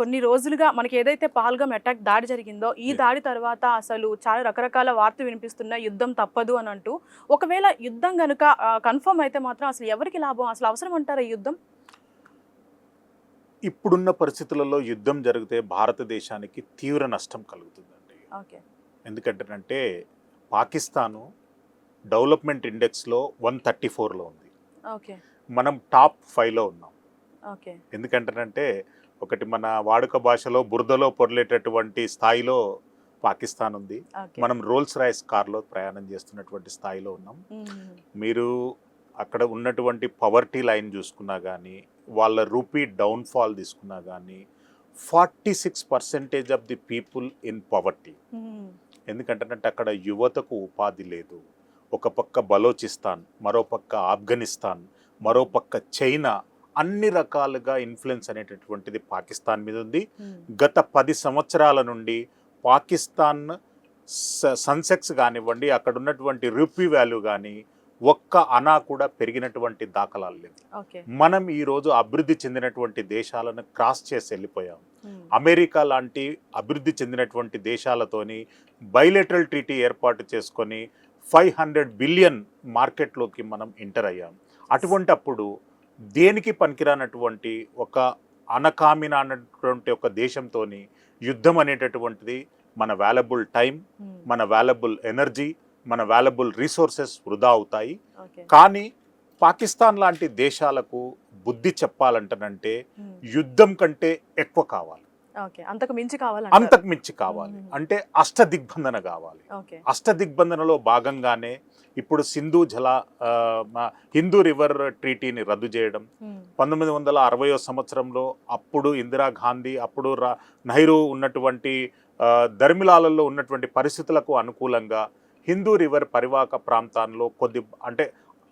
కొన్ని రోజులుగా మనకి ఏదైతే పహల్గామ్ అటాక్ దాడి జరిగిందో ఈ దాడి తర్వాత అసలు చాలా రకరకాల వార్తలు వినిపిస్తున్నాయి, యుద్ధం తప్పదు అని అంటూ. ఒకవేళ యుద్ధం గనుక కన్ఫర్మ్ అయితే మాత్రం అసలు ఎవరికి లాభం, అసలు అవసరం అంటారా ఈ యుద్ధం? ఇప్పుడున్న పరిస్థితులలో యుద్ధం జరిగితే భారతదేశానికి తీవ్ర నష్టం కలుగుతుందండి. ఓకే. ఎందుకంటేనంటే పాకిస్తాను డెవలప్మెంట్ ఇండెక్స్లో 134లో ఉంది. ఓకే. మనం టాప్ 5లో ఉన్నాం. ఓకే. ఎందుకంటేనంటే ఒకటి మన వాడుక భాషలో బురదలో పొర్లేటటువంటి స్థాయిలో పాకిస్తాన్ ఉంది. మనం రోల్స్ రాయ్స్ కార్లో ప్రయాణం చేస్తున్నటువంటి స్థాయిలో ఉన్నాం. మీరు అక్కడ ఉన్నటువంటి పవర్టీ లైన్ చూసుకున్నా కానీ, వాళ్ళ రూపీ డౌన్ఫాల్ తీసుకున్నా కానీ 46% of the people in poverty. ఎందుకంటే అక్కడ యువతకు ఉపాధి లేదు. ఒక పక్క బలోచిస్తాన్, మరో పక్క ఆఫ్ఘనిస్తాన్, మరో పక్క చైనా, అన్ని రకాలుగా ఇన్ఫ్లుయెన్స్ అనేటటువంటిది పాకిస్తాన్ మీద ఉంది. గత 10 సంవత్సరాల నుండి పాకిస్తాన్ సెన్సెక్స్ కానివ్వండి, అక్కడ ఉన్నటువంటి రూపీ వాల్యూ కానీ ఒక్క అనా కూడా పెరిగినటువంటి దాఖలాలు లేవు. మనం ఈరోజు అభివృద్ధి చెందినటువంటి దేశాలను క్రాస్ చేసి వెళ్ళిపోయాం. అమెరికా లాంటి అభివృద్ధి చెందినటువంటి దేశాలతోని బైలేటరల్ ట్రీటీ ఏర్పాటు చేసుకొని 500 బిలియన్ మార్కెట్లోకి మనం ఎంటర్ అయ్యాం. అటువంటి అప్పుడు దేనికి పనికిరానటువంటి ఒక అనకామిన అన్నటువంటి ఒక దేశంతో యుద్ధం అనేటటువంటిది మన వాల్యుబుల్ టైం, మన వాల్యుబుల్ ఎనర్జీ, మన వాల్యుబుల్ రిసోర్సెస్ వృధా అవుతాయి. కానీ పాకిస్తాన్ లాంటి దేశాలకు బుద్ధి చెప్పాలంటేనంటే యుద్ధం కంటే ఎక్కువ కావాలి, అంతకు మించి కావాలి. అంటే అష్టదిగ్బంధన కావాలి. అష్టదిగ్బంధనలో భాగంగానే ఇప్పుడు హిందూ రివర్ ట్రీటీని రద్దు చేయడం, 1960వ సంవత్సరంలో అప్పుడు ఇందిరాగాంధీ, అప్పుడు నెహ్రూ ఉన్నటువంటి ధర్మిలాలలో ఉన్నటువంటి పరిస్థితులకు అనుకూలంగా హిందూ రివర్ పరివాహక ప్రాంతాల్లో అంటే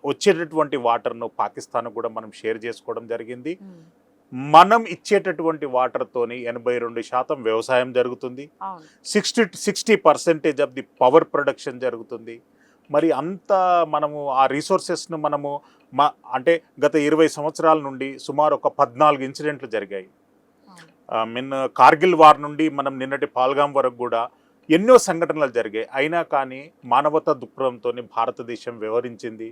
వచ్చేటటువంటి వాటర్ను పాకిస్తాన్ కూడా మనం షేర్ చేసుకోవడం జరిగింది. మనం ఇచ్చేటటువంటి వాటర్తోని 82% వ్యవసాయం జరుగుతుంది, 60% ఆఫ్ ది పవర్ ప్రొడక్షన్ జరుగుతుంది. మరి అంత మనము ఆ రిసోర్సెస్ను మనము అంటే గత 20 సంవత్సరాల నుండి సుమారు ఒక 14 ఇన్సిడెంట్లు జరిగాయి. కార్గిల్ వార్ నుండి మనం నిన్నటి పహల్గామ్ వరకు కూడా ఎన్నో సంఘటనలు జరిగాయి. అయినా కానీ మానవతా దృక్పథంతో భారతదేశం వ్యవహరించింది,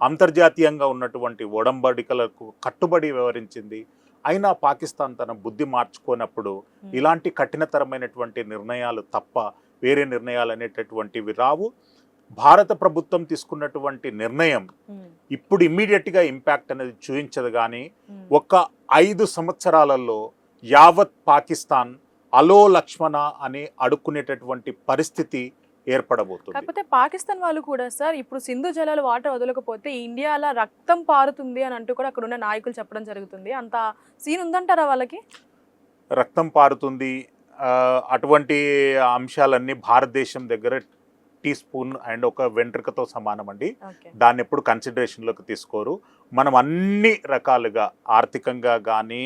అంతర్జాతీయంగా ఉన్నటువంటి ఒడంబడికలకు కట్టుబడి వ్యవహరించింది. అయినా పాకిస్తాన్ తన బుద్ధి మార్చుకోనప్పుడు ఇలాంటి కఠినతరమైనటువంటి నిర్ణయాలు తప్ప వేరే నిర్ణయాలు అనేటటువంటివి రావు. భారత ప్రభుత్వం తీసుకున్నటువంటి నిర్ణయం ఇప్పుడు ఇమ్మీడియట్గా ఇంపాక్ట్ అనేది చూపించదు. కానీ ఒక 5 సంవత్సరాలలో యావత్ పాకిస్తాన్ అలో లక్ష్మణ అని అడుక్కునేటటువంటి పరిస్థితి ఏర్పడబోతుంది. కాకపోతే పాకిస్తాన్ వాళ్ళు కూడా సార్ ఇప్పుడు సింధు జలాలు వాటర్ వదలకపోతే ఇండియాలో రక్తం పారుతుంది అని అంటూ కూడా అక్కడ ఉన్న నాయకులు చెప్పడం జరుగుతుంది. అంత సీన్ ఉందంటారా వాళ్ళకి? రక్తం పారుతుంది అటువంటి అంశాలన్నీ భారతదేశం దగ్గర టీ స్పూన్ అండ్ ఒక వెంట్రుకతో సమానం అండి. దాన్ని ఎప్పుడు కన్సిడరేషన్లోకి తీసుకోరు. మనం అన్ని రకాలుగా ఆర్థికంగా కానీ,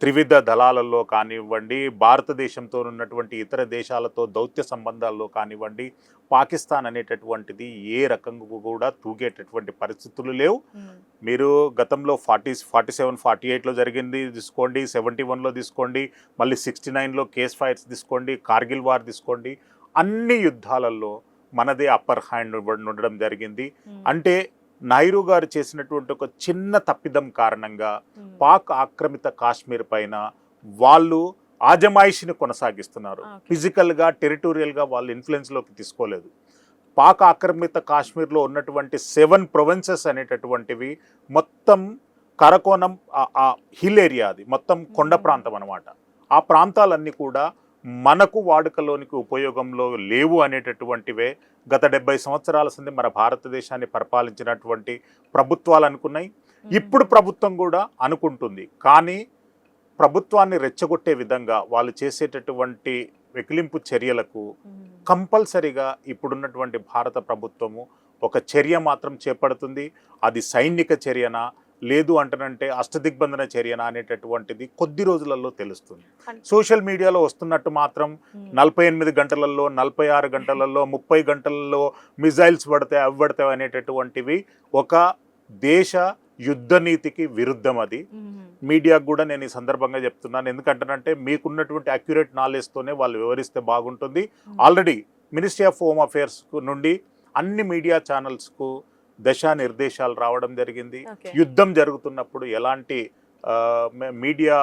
త్రివిధ దళాలలో కానివ్వండి, భారతదేశంతో ఉన్నటువంటి ఇతర దేశాలతో దౌత్య సంబంధాల్లో కానివ్వండి, పాకిస్తాన్ అనేటటువంటిది ఏ రకంగా కూడా తూగేటటువంటి పరిస్థితులు లేవు. మీరు గతంలో 47, 48లో జరిగింది తీసుకోండి, 71లో తీసుకోండి, మళ్ళీ 69లో కేస్ ఫైర్స్ తీసుకోండి, కార్గిల్ వార్ తీసుకోండి, అన్ని యుద్ధాలలో మనదే అప్పర్ హ్యాండ్ ఉండడం జరిగింది. అంటే నెహ్రూ గారు చేసినటువంటి ఒక చిన్న తప్పిదం కారణంగా పాక్ ఆక్రమిత కాశ్మీర్ పైన వాళ్ళు ఆజమాయిషిని కొనసాగిస్తున్నారు. ఫిజికల్గా, టెరిటోరియల్గా వాళ్ళు ఇన్ఫ్లుయెన్స్లోకి తీసుకోలేదు. పాక్ ఆక్రమిత కాశ్మీర్లో ఉన్నటువంటి 7 ప్రొవిన్సెస్ అనేటటువంటివి మొత్తం కరకోణం హిల్ ఏరియా, అది మొత్తం కొండ ప్రాంతం అన్నమాట. ఆ ప్రాంతాలన్నీ కూడా మనకు వాడుకలోనికి ఉపయోగంలో లేవు అనేటటువంటివే గత 70 సంవత్సరాల సంది మన భారతదేశాన్ని పరిపాలించినటువంటి ప్రభుత్వాలు అనుకున్నాయి. ఇప్పుడు ప్రభుత్వం కూడా అనుకుంటుంది. కానీ ప్రభుత్వాన్ని రెచ్చగొట్టే విధంగా వాళ్ళు చేసేటటువంటి వెకిలింపు చర్యలకు కంపల్సరిగా ఇప్పుడున్నటువంటి భారత ప్రభుత్వము ఒక చర్య మాత్రం చేపడుతుంది. అది సైనిక చర్యనా లేదు అంటనంటే అష్టదిగ్బంధన చర్యన అనేటటువంటిది కొద్ది రోజులలో తెలుస్తుంది. సోషల్ మీడియాలో వస్తున్నట్టు మాత్రం 48 గంటలలో, 46 గంటలలో, 30 గంటలలో మిజైల్స్ పడతాయి, అవి పడతాయి అనేటటువంటివి ఒక దేశ యుద్ధ నీతికి విరుద్ధం అది. మీడియాకు కూడా నేను ఈ సందర్భంగా చెప్తున్నాను, ఎందుకంటేనంటే మీకున్నటువంటి అక్యురేట్ నాలెడ్జ్తోనే వాళ్ళు వివరిస్తే బాగుంటుంది. Already ministry of home affairs నుండి అన్ని మీడియా ఛానల్స్కు దిశానిర్దేశాలు రావడం జరిగింది. యుద్ధం జరుగుతున్నప్పుడు ఎలాంటి మీడియా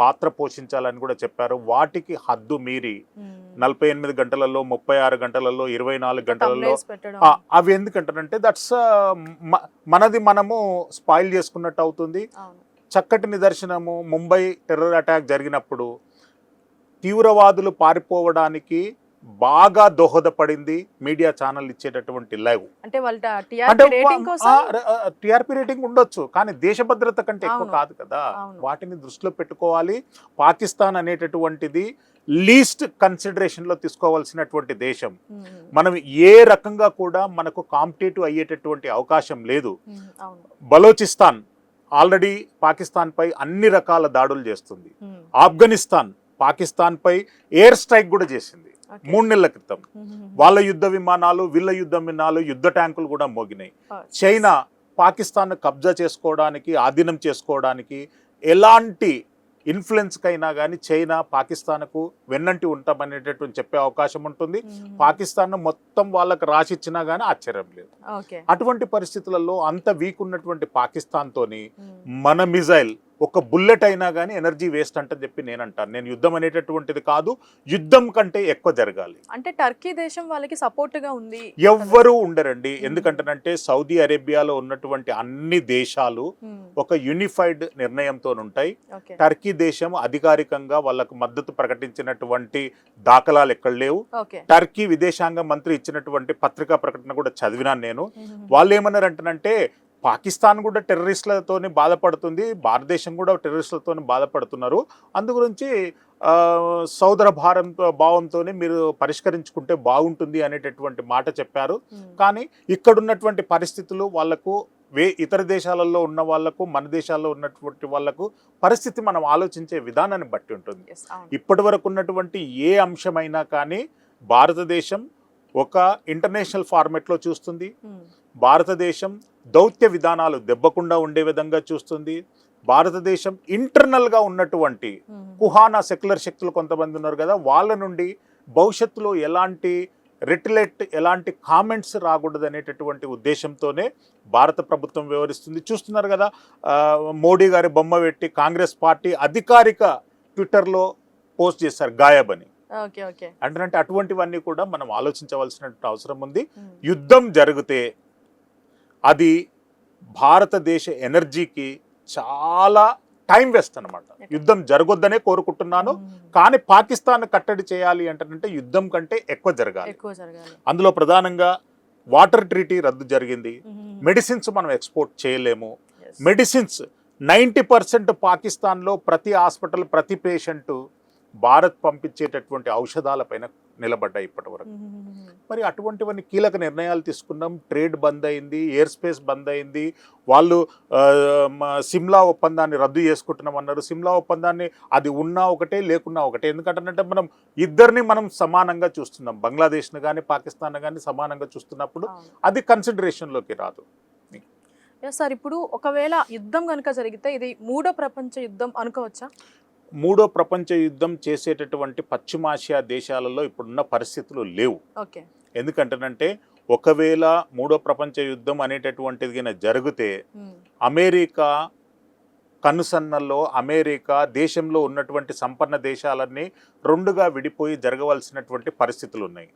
పాత్ర పోషించాలని కూడా చెప్పారు. వాటికి హద్దు మీరి 48 గంటలలో, 36 గంటలలో, 24 గంటలలో అవి ఎందుకంటారంటే దట్స్ మనది మనము స్పాయిల్ చేసుకున్నట్టు అవుతుంది. చక్కటి నిదర్శనము ముంబై టెర్రర్ అటాక్ జరిగినప్పుడు తీవ్రవాదులు పారిపోవడానికి బాగా దోహదపడింది మీడియా ఛానల్ ఇచ్చేటటువంటి లైవ్. అంటే టీఆర్పీ రేటింగ్ ఉండొచ్చు, కానీ దేశ భద్రత కంటే ఎక్కువ కాదు కదా. వాటిని దృష్టిలో పెట్టుకోవాలి. పాకిస్తాన్ అనేటటువంటిది లీస్ట్ కన్సిడరేషన్ లో తీసుకోవాల్సినటువంటి దేశం. మనం ఏ రకంగా కూడా మనకు కాంపిటేటివ్ అయ్యేటటువంటి అవకాశం లేదు. బలోచిస్తాన్ ఆల్రెడీ పాకిస్తాన్ పై అన్ని రకాల దాడులు చేస్తుంది. ఆఫ్ఘనిస్తాన్ పాకిస్తాన్ పై ఎయిర్ స్ట్రైక్ కూడా చేసింది 3 నెలల క్రితం. వాళ్ళ యుద్ధ విమానాలు, వీళ్ళ యుద్ధ విమానాలు, యుద్ధ ట్యాంకులు కూడా మోగినాయి. చైనా పాకిస్తాన్ కబ్జా చేసుకోవడానికి, ఆధీనం చేసుకోవడానికి ఎలాంటి ఇన్ఫ్లుయెన్స్కైనా కానీ చైనా పాకిస్తాన్కు వెన్నంటి ఉంటామనేటటువంటి చెప్పే అవకాశం ఉంటుంది. పాకిస్తాన్ మొత్తం వాళ్ళకి రాసిచ్చినా కానీ ఆశ్చర్యం లేదు. అటువంటి పరిస్థితులలో అంత వీక్ ఉన్నటువంటి పాకిస్తాన్తోని మన మిజైల్ ఒక బుల్లెట్ అయినా కానీ ఎనర్జీ వేస్ట్ అంటని చెప్పి నేను అంటాను. నేను యుద్ధం అనేటటువంటిది కాదు, యుద్ధం కంటే ఎక్కువ జరగాలి. అంటే టర్కీ దేశం వాళ్ళకి సపోర్ట్ గా ఉంది. ఎవ్వరూ ఉండరండి. ఎందుకంటేనంటే సౌదీ అరేబియాలో ఉన్నటువంటి అన్ని దేశాలు ఒక యూనిఫైడ్ నిర్ణయంతో ఉంటాయి. టర్కీ దేశం అధికారికంగా వాళ్ళకు మద్దతు ప్రకటించినటువంటి దాఖలాలు ఎక్కడ లేవు. టర్కీ విదేశాంగ మంత్రి ఇచ్చినటువంటి పత్రికా ప్రకటన కూడా చదివినాను నేను. వాళ్ళు ఏమన్నారంటేనంటే పాకిస్తాన్ కూడా టెర్రరిస్టులతోని బాధపడుతుంది, భారతదేశం కూడా టెర్రరిస్టులతో బాధపడుతున్నారు, అందు గురించి సోదర భావంతో మీరు పరిష్కరించుకుంటే బాగుంటుంది అనేటటువంటి మాట చెప్పారు. కానీ ఇక్కడున్నటువంటి పరిస్థితులు వాళ్లకు ఇతర దేశాలలో ఉన్న వాళ్లకు, మన దేశాల్లో ఉన్నటువంటి వాళ్లకు పరిస్థితి మనం ఆలోచించే విధానాన్ని బట్టి ఉంటుంది. ఇప్పటి వరకు ఉన్నటువంటి ఏ అంశమైనా కానీ భారతదేశం ఒక ఇంటర్నేషనల్ ఫార్మెట్లో చూస్తుంది. భారతదేశం దౌత్య విధానాలు దెబ్బకుండా ఉండే విధంగా చూస్తుంది. భారతదేశం ఇంటర్నల్గా ఉన్నటువంటి కుహానా సెక్యులర్ శక్తులు కొంతమంది ఉన్నారు కదా, వాళ్ళ నుండి భవిష్యత్తులో ఎలాంటి కామెంట్స్ రాకూడదు అనేటటువంటి ఉద్దేశంతోనే భారత ప్రభుత్వం వ్యవహరిస్తుంది. చూస్తున్నారు కదా, మోడీ గారి బొమ్మ పెట్టి కాంగ్రెస్ పార్టీ అధికారిక ట్విట్టర్లో పోస్ట్ చేశారు గాయబ్ అని. అంటే అటువంటివన్నీ కూడా మనం ఆలోచించవలసిన అవసరం ఉంది. యుద్ధం జరిగితే అది భారతదేశ ఎనర్జీకి చాలా టైం వేస్ట్ అనమాట. యుద్ధం జరగొద్దనే కోరుకుంటున్నాను, కానీ పాకిస్తాన్ కట్టడి చేయాలి అంటే యుద్ధం కంటే ఎక్కువ జరగాలి. అందులో ప్రధానంగా వాటర్ ట్రీటీ రద్దు జరిగింది. మెడిసిన్స్ మనం ఎక్స్పోర్ట్ చేయలేము. మెడిసిన్స్ 90% పాకిస్తాన్లో ప్రతి హాస్పిటల్, ప్రతి పేషెంట్ భారత్ పంపించేటటువంటి ఔషధాలపైన నిలబడ్డాయి ఇప్పటి వరకు. మరి అటువంటివన్నీ కీలక నిర్ణయాలు తీసుకున్నాం. ట్రేడ్ బంద్ అయింది, ఎయిర్ స్పేస్ బంద్ అయింది. వాళ్ళు సిమ్లా ఒప్పందాన్ని రద్దు చేసుకుంటున్నామన్నారు. సిమ్లా ఒప్పందాన్ని అది ఉన్నా ఒకటే, లేకున్నా ఒకటే. ఎందుకంటే మనం ఇద్దరిని మనం సమానంగా చూస్తున్నాం. బంగ్లాదేశ్ను కానీ పాకిస్తాన్ కానీ సమానంగా చూస్తున్నప్పుడు అది కన్సిడరేషన్లోకి రాదు. సార్, ఇప్పుడు ఒకవేళ యుద్ధం కనుక జరిగితే ఇది 3వ ప్రపంచ యుద్ధం అనుకోవచ్చా? 3వ ప్రపంచ యుద్ధం చేసేటటువంటి పశ్చిమాసియా దేశాలలో ఇప్పుడున్న పరిస్థితులు లేవు. ఎందుకంటేనంటే ఒకవేళ 3వ ప్రపంచ యుద్ధం అనేటటువంటిది జరిగితే అమెరికా కనుసన్నల్లో, అమెరికా దేశంలో ఉన్నటువంటి సంపన్న దేశాలన్నీ రెండుగా విడిపోయి జరగవలసినటువంటి పరిస్థితులు ఉన్నాయి.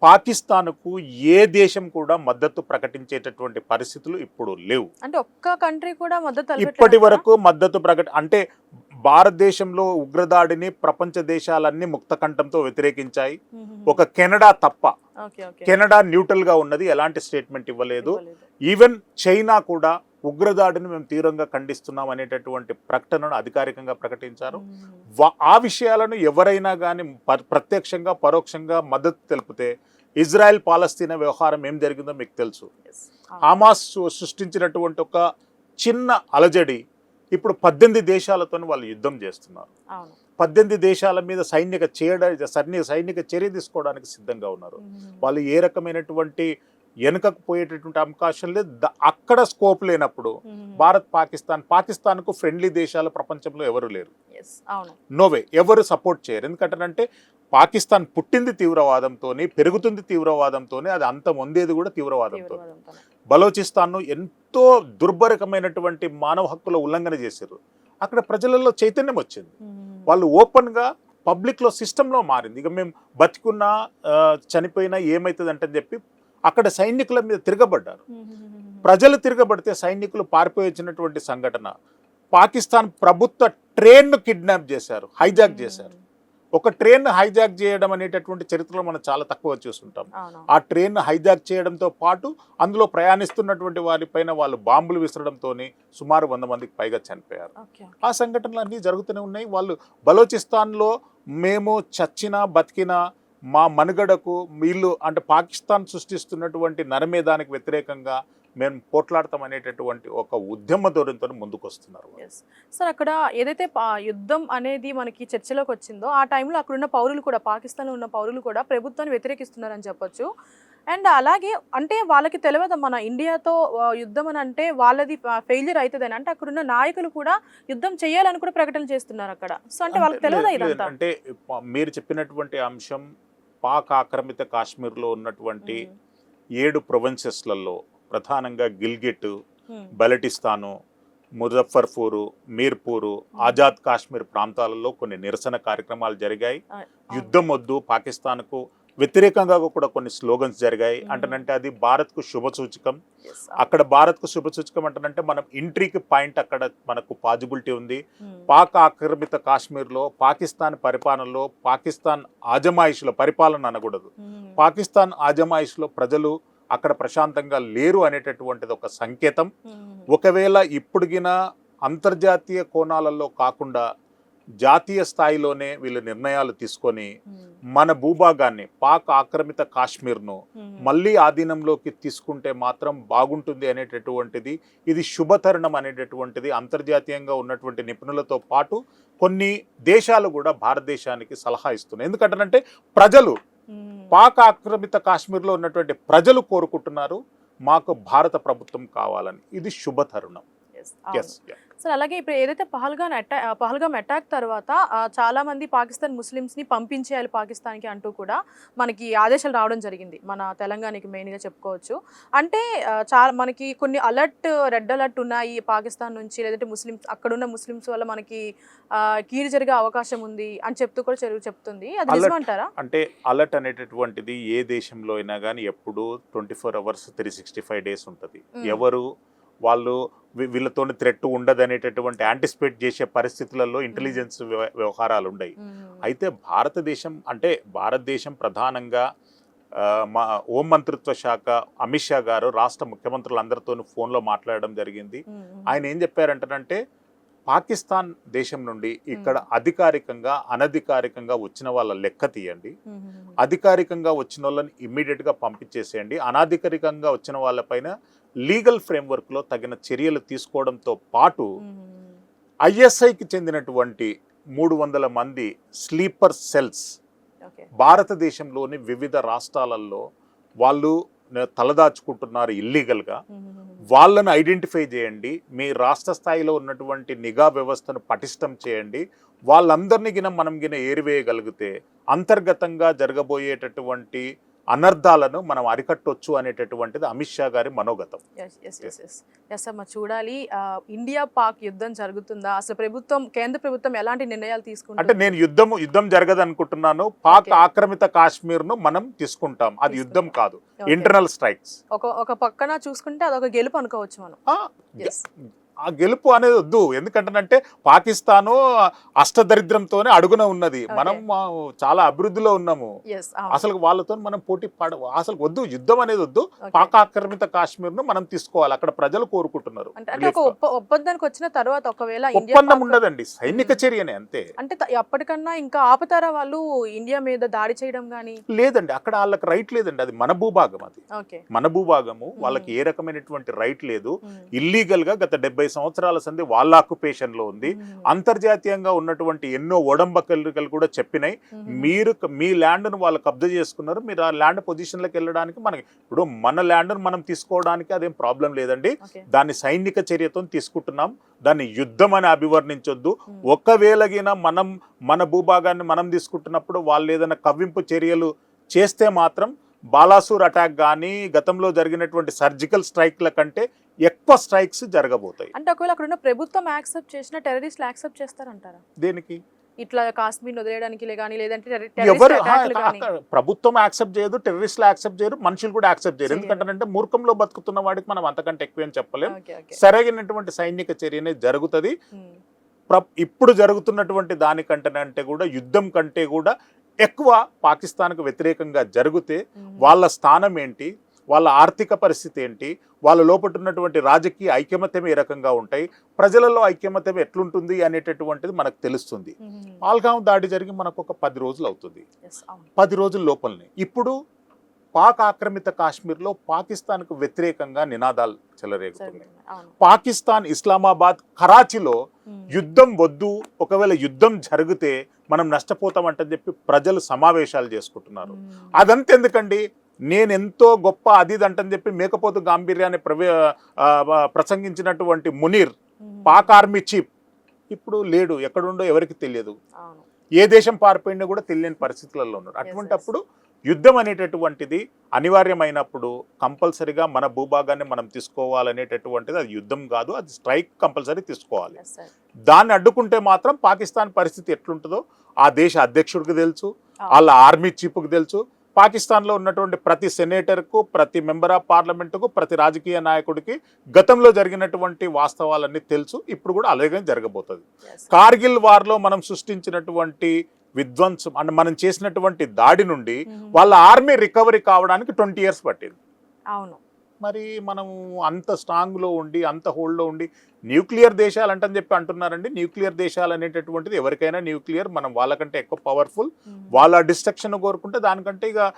పాకిస్తాన్కు ఏ దేశం కూడా మద్దతు ప్రకటించేటటువంటి పరిస్థితులు ఇప్పుడు లేవు. అంటే ఒక్క కంట్రీ కూడా మద్దతు ఇప్పటి వరకు మద్దతు అంటే భారతదేశంలో ఉగ్రదాడిని ప్రపంచ దేశాలన్నీ ముక్తకంఠంతో వ్యతిరేకించాయి. ఒక కెనడా తప్ప. కెనడా న్యూట్రల్ గా ఉన్నది, ఎలాంటి స్టేట్మెంట్ ఇవ్వలేదు. ఈవెన్ చైనా కూడా ఉగ్రదాడిని మేము తీవ్రంగా ఖండిస్తున్నాం అనేటటువంటి ప్రకటనను అధికారికంగా ప్రకటించారు. ఆ విషయాలను ఎవరైనా కానీ ప్రత్యక్షంగా పరోక్షంగా మద్దతు తెలిపితే ఇజ్రాయెల్ పాలస్తీనా వ్యవహారం ఏం జరిగిందో మీకు తెలుసు. హమాస్ సృష్టించినటువంటి ఒక చిన్న అలజడి ఇప్పుడు 18 దేశాలతో వాళ్ళు యుద్ధం చేస్తున్నారు. 18 దేశాల మీద సైనిక చర్య తీసుకోవడానికి సిద్ధంగా ఉన్నారు. వాళ్ళు ఏ రకమైనటువంటి వెనుకకు పోయేటటువంటి అవకాశం లేదు. అక్కడ స్కోప్ లేనప్పుడు భారత్ పాకిస్తాన్కు ఫ్రెండ్లీ దేశాలు ప్రపంచంలో ఎవరు లేరు. నోవే, ఎవరు సపోర్ట్ చేయరు. ఎందుకంటే పాకిస్తాన్ పుట్టింది తీవ్రవాదంతోనే, పెరుగుతుంది తీవ్రవాదంతోనే, అది అంత పొందేది కూడా తీవ్రవాదంతో. బలోచిస్తాన్ను ఎంతో దుర్భరకమైనటువంటి మానవ హక్కుల ఉల్లంఘన చేశారు. అక్కడ ప్రజలలో చైతన్యం వచ్చింది. వాళ్ళు ఓపెన్గా పబ్లిక్లో సిస్టంలో మారింది. ఇక మేము బతికున్నా చనిపోయినా ఏమవుతుంది అంటే చెప్పి అక్కడ సైనికుల మీద తిరగబడ్డారు. ప్రజలు తిరగబడితే సైనికులు పారిపోయి వచ్చినటువంటి సంఘటన. పాకిస్తాన్ ప్రభుత్వ ట్రైన్ను కిడ్నాప్ చేశారు, హైజాక్ చేశారు. ఒక ట్రైన్ హైజాక్ చేయడం అనేటటువంటి చరిత్రలో మనం చాలా తక్కువ చూస్తుంటాం. ఆ ట్రైన్ హైజాక్ చేయడంతో పాటు అందులో ప్రయాణిస్తున్నటువంటి వారిపైన వాళ్ళు బాంబులు విసరడంతో సుమారు 100 మందికి పైగా చనిపోయారు. ఆ సంఘటనలు అన్నీ జరుగుతూనే ఉన్నాయి. వాళ్ళు బలోచిస్తాన్లో మేము చచ్చినా బతికినా మా మనుగడకు వీళ్ళు అంటే పాకిస్తాన్ సృష్టిస్తున్నటువంటి నరమేధానికి వ్యతిరేకంగా మేము పోట్లాడతాం అనేటటువంటి ఒక ఉద్యమ ధోరణితో ముందుకు వస్తున్నారు. సార్, అక్కడ ఏదైతే యుద్ధం అనేది మనకి చర్చలోకి వచ్చిందో ఆ టైంలో అక్కడున్న పౌరులు కూడా, పాకిస్తాన్లో ఉన్న పౌరులు కూడా ప్రభుత్వాన్ని వ్యతిరేకిస్తున్నారని చెప్పొచ్చు. అండ్ అలాగే అంటే వాళ్ళకి తెలియదు మన ఇండియాతో యుద్ధం అని అంటే వాళ్ళది ఫెయిల్యూర్ అవుతుందని, అంటే అక్కడున్న నాయకులు కూడా యుద్ధం చేయాలని కూడా ప్రకటనలు చేస్తున్నారు అక్కడ. సో అంటే వాళ్ళకి తెలియదు ఇదంతా. అంటే మీరు చెప్పినటువంటి అంశం పాక్ ఆక్రమిత కాశ్మీర్లో ఉన్నటువంటి 7 ప్రొవిన్సెస్లలో ప్రధానంగా గిల్గిట్, బలటిస్తాను, ముజఫర్పూరు, మీర్పూరు, ఆజాద్ కాశ్మీర్ ప్రాంతాలలో కొన్ని నిరసన కార్యక్రమాలు జరిగాయి. యుద్ధం వద్దు, పాకిస్తాన్కు వ్యతిరేకంగా కూడా కొన్ని స్లోగన్స్ జరిగాయి. అంటనంటే అది భారత్కు శుభసూచకం. అక్కడ భారత్కు శుభసూచకం అంటనంటే మనం ఎంట్రీకి పాయింట్ అక్కడ మనకు పాజిబిలిటీ ఉంది. పాక్ ఆక్రమిత కాశ్మీర్లో పాకిస్తాన్ పరిపాలనలో, పాకిస్తాన్ ఆజమాయిషుల పరిపాలన అనకూడదు, పాకిస్తాన్ ఆజమాయిషులో ప్రజలు అక్కడ ప్రశాంతంగా లేరు అనేటటువంటిది ఒక సంకేతం. ఒకవేళ ఇప్పుడుగిన అంతర్జాతీయ కోణాలలో కాకుండా జాతీయ స్థాయిలోనే వీళ్ళు నిర్ణయాలు తీసుకొని మన భూభాగాన్ని, పాక్ ఆక్రమిత కాశ్మీర్ను మళ్ళీ ఆధీనంలోకి తీసుకుంటే మాత్రం బాగుంటుంది అనేటటువంటిది, ఇది శుభతరుణం అనేటటువంటిది అంతర్జాతీయంగా ఉన్నటువంటి నిపుణులతో పాటు కొన్ని దేశాలు కూడా భారతదేశానికి సలహా ఇస్తున్నాయి. ఎందుకంటే ప్రజలు, పాక్ ఆక్రమిత కాశ్మీర్లో ఉన్నటువంటి ప్రజలు కోరుకుంటున్నారు మాకు భారత ప్రభుత్వం కావాలని. ఇది శుభతరుణం. సార్, అలాగే ఇప్పుడు ఏదైతే పహల్గామ్ అటాక్ తర్వాత చాలా మంది పాకిస్తాన్ ముస్లిమ్స్ని పంపించేయాలి పాకిస్తాన్కి అంటూ కూడా మనకి ఆదేశాలు రావడం జరిగింది, మన తెలంగాణకి మెయిన్గా చెప్పుకోవచ్చు. అంటే చాలా మనకి కొన్ని రెడ్ అలర్ట్ ఉన్నాయి పాకిస్తాన్ నుంచి, లేదంటే అక్కడున్న ముస్లిమ్స్ వల్ల మనకి కీడు జరిగే అవకాశం ఉంది అని చెప్తూ కూడా చెప్తుంది. అది నిజమంటారా? అంటే అలర్ట్ అనేటటువంటిది ఏ దేశంలో అయినా కానీ ఎప్పుడు 24 hours 365 days ఉంటుంది. ఎవరు వాళ్ళు వీళ్ళతో థ్రెట్ ఉండదు అనేటటువంటి యాంటిసిపేట్ చేసే పరిస్థితులలో ఇంటెలిజెన్స్ వ్యవహారాలు ఉన్నాయి. అయితే భారతదేశం ప్రధానంగా మా హోం మంత్రిత్వ శాఖ అమిత్ షా గారు రాష్ట్ర ముఖ్యమంత్రులందరితో ఫోన్లో మాట్లాడడం జరిగింది. ఆయన ఏం చెప్పారంటే పాకిస్తాన్ దేశం నుండి ఇక్కడ అధికారికంగా అనధికారికంగా వచ్చిన వాళ్ళ లెక్క తీయండి, అధికారికంగా వచ్చిన వాళ్ళని ఇమ్మీడియట్గా పంపించేసేయండి, అనధికారికంగా వచ్చిన వాళ్ళపైన లీగల్ ఫ్రేమ్వర్క్లో తగిన చర్యలు తీసుకోవడంతో పాటు ఐఎస్ఐకి చెందినటువంటి 300 మంది స్లీపర్ సెల్స్ భారతదేశంలోని వివిధ రాష్ట్రాలలో వాళ్ళు తలదాచుకుంటున్నారు ఇల్లీగల్గా, వాళ్ళను ఐడెంటిఫై చేయండి, మీ రాష్ట్ర స్థాయిలో ఉన్నటువంటి నిఘా వ్యవస్థను పటిష్టం చేయండి, వాళ్ళందరినీ మనం ఏరివేయగలిగితే అంతర్గతంగా జరగబోయేటటువంటి అనర్థాలను మనం అరికట్టొచ్చు అనేటటువంటిది అమిత్ షా గారి మనోగతం. చూడాలి ఇండియా పాక్ యుద్ధం జరుగుతుందా, అసలు కేంద్ర ప్రభుత్వం ఎలాంటి నిర్ణయాలు తీసుకుంటుంది? అంటే నేను యుద్ధం జరగదు అనుకుంటున్నాను. పాక్ ఆక్రమిత కాశ్మీర్ ను మనం తీసుకుంటాం, అది యుద్ధం కాదు, ఇంటర్నల్ స్ట్రైక్స్. ఒక పక్కన చూసుకుంటే అదొక గెలుపు అనుకోవచ్చు మనం. ఆ గెలుపు అనేది వద్దు, ఎందుకంటే పాకిస్తాను అష్టదరిద్రంతోనే అడుగున ఉన్నది, మనం చాలా అభివృద్ధిలో ఉన్నాము, అసలు వాళ్ళతో మనం పోటీ అసలు వద్దు, యుద్ధం అనేది వద్దు. పాక్ ఆక్రమిత కాశ్మీర్ ను మనం తీసుకోవాలి, అక్కడ ప్రజలు కోరుకుంటున్నారు. ఒప్పందానికి వచ్చిన తర్వాత ఒకవేళ ఒప్పందం ఉండదండి, సైనిక చర్యనే అంతే. అంటే అప్పటికన్నా ఇంకా ఆపుతారా వాళ్ళు ఇండియా మీద దాడి చేయడం గానీ? లేదండి, అక్కడ వాళ్ళకి రైట్ లేదండి, అది మన భూభాగం, అది మన భూభాగము, వాళ్ళకి ఏ రకమైనటువంటి రైట్ లేదు. ఇల్లీగల్ గా గత 70 సంవత్సరాల సంది వాళ్ళ ఆక్యుపేషన్లో ఉంది. అంతర్జాతీయంగా ఉన్నటువంటి ఎన్నో ఒడంబడికలు కూడా చెప్పినాయి, మీరు మీ ల్యాండ్ను వాళ్ళు కబ్జా చేసుకున్నారు, మీరు ఆ ల్యాండ్ పొజిషన్లోకి వెళ్ళడానికి మనకి ఇప్పుడు మన ల్యాండ్ను మనం తీసుకోవడానికి అదేం ప్రాబ్లం లేదండి. దాన్ని సైనిక చర్యతో తీసుకుంటున్నాం, దాన్ని యుద్ధం అని అభివర్ణించొద్దు. ఒకవేళగిన మనం మన భూభాగాన్ని మనం తీసుకుంటున్నప్పుడు వాళ్ళు ఏదైనా కవ్వింపు చర్యలు చేస్తే మాత్రం బాలాసూర్ అటాక్ కానీ గతంలో జరిగినటువంటి సర్జికల్ స్ట్రైక్ల కంటే ఎక్కువ స్ట్రైక్స్ జరగబోతాయి. అంటే ఒకవేళ అక్కడ ఉన్న ప్రభుత్వం యాక్సెప్ట్ చేసిన టెర్రరిస్టులు యాక్సెప్ట్ చేస్తారంటారా? దేనికి? ఇట్లా కాశ్మీర్ వదిలేయడానికి కానీ లేదంటే ఎవరు ప్రభుత్వం యాక్సెప్ట్ చేయదు, టెర్రరిస్టులు యాక్సెప్ట్ చేయరు, మనుషులు కూడా యాక్సెప్ట్ చేయరు. ఎందుకంటే మూర్ఖంలో బతుకుతున్న వాడికి మనం అంతకంటే ఎక్కువేం చెప్పలేం. సరైనటువంటి సైనిక చర్యనే జరుగుతుంది. ఇప్పుడు జరుగుతున్నటువంటి దానికంటే కూడా యుద్ధం కంటే కూడా ఎక్కువ పాకిస్తాన్కు వ్యతిరేకంగా జరిగితే వాళ్ళ స్థానం ఏంటి, వాళ్ళ ఆర్థిక పరిస్థితి ఏంటి, వాళ్ళ లోపల ఉన్నటువంటి రాజకీయ ఐక్యమత్యం ఏ రకంగా ఉంటాయి, ప్రజలలో ఐక్యమత్యం ఎట్లుంటుంది అనేటటువంటిది మనకు తెలుస్తుంది. పాల్గాం దాడి జరిగి మనకు ఒక 10 రోజులు అవుతుంది. 10 రోజుల లోపలనే ఇప్పుడు పాక్ ఆక్రమిత కాశ్మీర్లో పాకిస్తాన్కు వ్యతిరేకంగా నినాదాలు చెలరేగుతున్నాయి. పాకిస్తాన్ ఇస్లామాబాద్ కరాచీలో యుద్ధం వద్దు, ఒకవేళ యుద్ధం జరిగితే మనం నష్టపోతామంటని చెప్పి ప్రజలు సమావేశాలు చేసుకుంటున్నారు. అదంతెందుకండి, నేనెంతో గొప్ప అది అంటని చెప్పి మేకపోతు గాంభీర్యాన్ని ప్రసంగించినటువంటి మునీర్ పాక్ ఆర్మీ చీఫ్ ఇప్పుడు లేడు, ఎక్కడుండో ఎవరికి తెలియదు, ఏ దేశం పారిపోయిందో కూడా తెలియని పరిస్థితులలో ఉన్నారు. అటువంటప్పుడు యుద్ధం అనేటటువంటిది అనివార్యమైనప్పుడు కంపల్సరీగా మన భూభాగాన్ని మనం తీసుకోవాలనేటటువంటిది అది యుద్ధం కాదు, అది స్ట్రైక్ కంపల్సరీ తీసుకోవాలి. దాన్ని అడ్డుకుంటే మాత్రం పాకిస్తాన్ పరిస్థితి ఎట్లుంటుందో ఆ దేశ అధ్యక్షుడికి తెలుసు, వాళ్ళ ఆర్మీ చీఫ్కి తెలుసు, పాకిస్తాన్లో ఉన్నటువంటి ప్రతి సెనేటర్కు, ప్రతి మెంబర్ ఆఫ్ పార్లమెంటుకు, ప్రతి రాజకీయ నాయకుడికి గతంలో జరిగినటువంటి వాస్తవాలన్నీ తెలుసు. ఇప్పుడు కూడా అలాగే జరగబోతుంది. కార్గిల్ వార్లో మనం సృష్టించినటువంటి విధ్వంసం అంటే మనం చేసినటువంటి దాడి నుండి వాళ్ళ ఆర్మీ రికవరీ కావడానికి 20 years పట్టింది. అవును, మరి మనం అంత స్ట్రాంగ్లో ఉండి అంత హోల్డ్లో ఉండి న్యూక్లియర్ దేశాలు అంటని చెప్పి అంటున్నారండి. న్యూక్లియర్ దేశాలు అనేటటువంటిది ఎవరికైనా న్యూక్లియర్ మనం వాళ్ళకంటే ఎక్కువ పవర్ఫుల్, వాళ్ళ డిస్ట్రక్షన్ కోరుకుంటే దానికంటే ఇక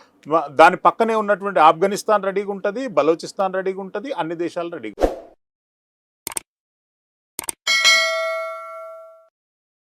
దాని పక్కనే ఉన్నటువంటి ఆఫ్ఘనిస్తాన్ రెడీగా ఉంటుంది, బలోచిస్తాన్ రెడీగా ఉంటుంది, అన్ని దేశాలు రెడీగా